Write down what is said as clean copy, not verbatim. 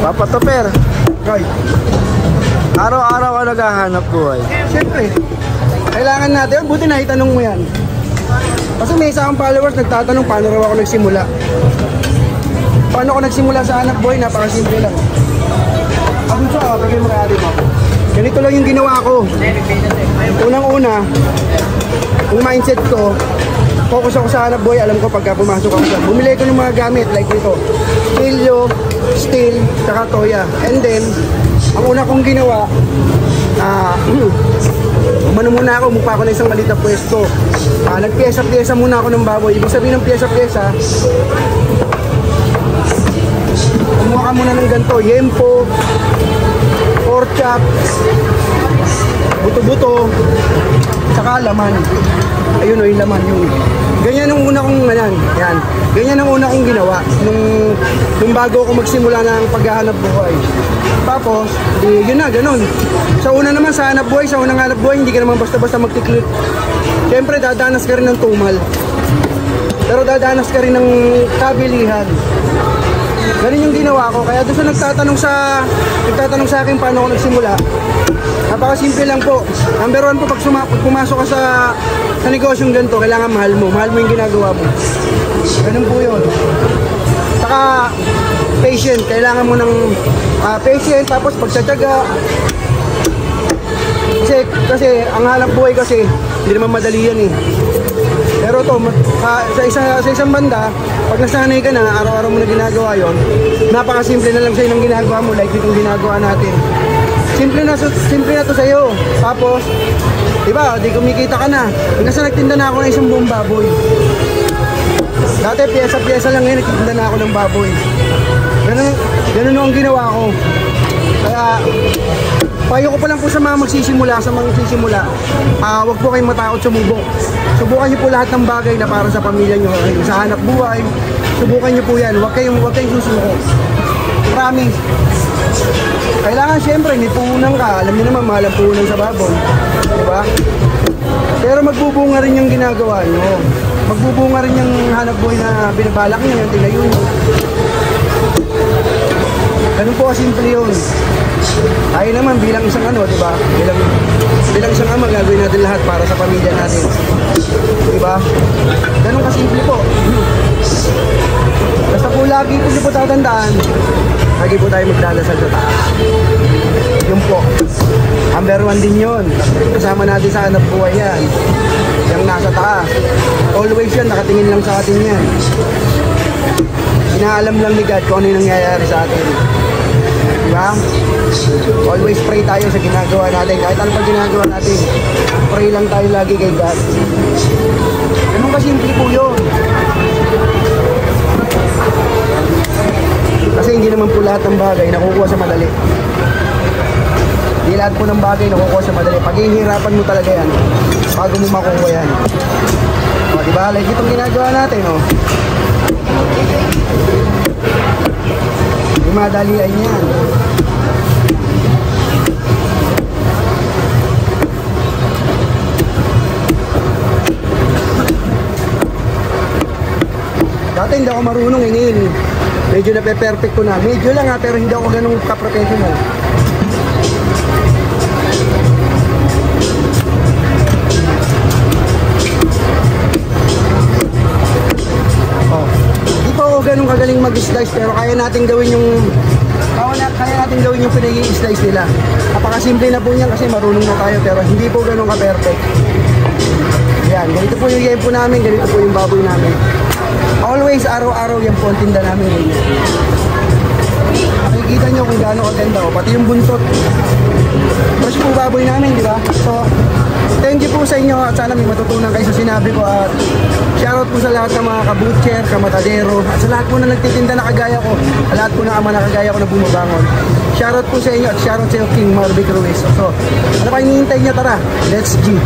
Papa Topper, Right. araw-araw ka naghahanap buhay. Siyempre, kailangan natin. Buti na itanong mo yan. Kasi may isa akong followers nagtatanong paano raw ako nagsimula. Paano ako nagsimula sa hanap buhay? Napakasimple lang. Abun siya, pagay mo kaya mo. Ganito lang yung ginawa ko. Unang-una, yung mindset ko, focus ako sa hanap buhay. Alam ko pagka pumasok ako sa bumili ko ng mga gamit like dito. Pilyo, steel, saka toya. And then, ang una kong ginawa, umano muna ako, mukha ko na isang maliit na pwesto. Nagpiyesa-piyesa muna ako ng baboy. Ibig sabihin ng piyesa-piyesa, kumuha ka muna ng ganito, yempo, pork chop, buto-buto, saka laman. Ayun o, yung laman yun. Ganyan ang una kong yan. Ganyan ang una kong ginawa nung bago ako magsimula ng paghahanap buhay. Tapos, yun na, ganun. Sa una naman, sa hanap buhay, sa unang hanap buhay, hindi ka naman basta-basta magtiklik. Siyempre, dadanas ka rin ng tumal. Pero dadanas ka rin ng kabilihan. Ganun yung ginawa ko. Kaya doon sa nagtatanong sa akin paano ako nagsimula, napakasimple lang po. Number one po, pag pumasok ka sa negosyong ganito, kailangan mahal mo yung ginagawa mo. Ganun po yun. Saka patient, kailangan mo ng patient, tapos pagtsatsaga. Kasi ang hanap buhay kasi hindi naman madali yan eh. Pero to, sa isang banda, pag nasanay ka na, araw-araw mo na ginagawa yon, napakasimple na lang sa'yo ng ginagawa mo, like itong ginagawa natin. Simple na to sa'yo. Tapos, diba, di kumikita ka na. Hanggang sa nagtinda na ako ng isang buong baboy. Dati, piyesa-piyesa lang ngayon, nagtinda na ako ng baboy. Ganun ang ginawa ko. Kaya, payo ko pa lang po sa mga magsisimula, huwag po kayong matakot sumubok. Subukan niyo po lahat ng bagay na para sa pamilya niyo, sa hanap buhay. Subukan niyo po yan, huwag kayong susuko. Promise. Kailangan siyempre, may puhunan ka. Alam niyo naman, mahal ang puhunan sa baboy. Diba? Pero magbubunga rin yung ginagawa niyo. Magbubunga rin yung hanap buhay na binabalak niyo, yung tinayo niyo. Ganun po kasimple yun. Tayo naman bilang isang diba? Bilang isang ama, gagawin natin lahat para sa pamilya natin. Diba? Ganun kasimple po. Basta po lagi po tatandaan, lagi po tayo magdadasal sa taas. Yun po. Number one din yun. Kasama natin sa hanap buhay yan. Yung nasa taas. Always yan, nakatingin lang sa atin yan. Inaalam lang ni God kung ano yung nangyayari sa atin. Diba? Always pray tayo sa ginagawa natin. Kahit ano pa ginagawa natin, pray lang tayo lagi kay God. Ganun ba simple po yun? Kasi hindi naman po lahat ng bagay nakukuha sa madali. Hindi lahat po ng bagay nakukuha sa madali. Paghihirapan mo talaga yan bago mo makukuha yan. O, diba? Like itong ginagawa natin, o. Hindi madalian yan. Dati hindi ako marunong ngayon. Medyo na-perfect ko na. Medyo lang pero hindi ako ganun ka-professional. Hindi pa ako ganun kagaling mag-slice pero kaya natin gawin yung pinag-i-slice nila. Napakasimple na po niyan kasi marunong na tayo pero hindi po ganun ka-perfect. Yan, ganito po yung yempo namin, ganito po yung baboy namin. Always, araw-araw yung po ang tinda namin. Nakikita nyo kung gaano kaganda o, pati yung buntot. Fresh po baboy namin, di ba? So, thank you po sa inyo at sana may matutunan kayo sa sinabi ko at shoutout po sa lahat ng mga kabutcher, kamatadero at sa lahat po na nagtitinda na kagaya ko, sa lahat po ng ama na kagaya ko na bumubangon. Shoutout po sa inyo at shoutout sa iyo King Marvick Ruiz. So, ano pa hinihintay nyo? Tara, let's G!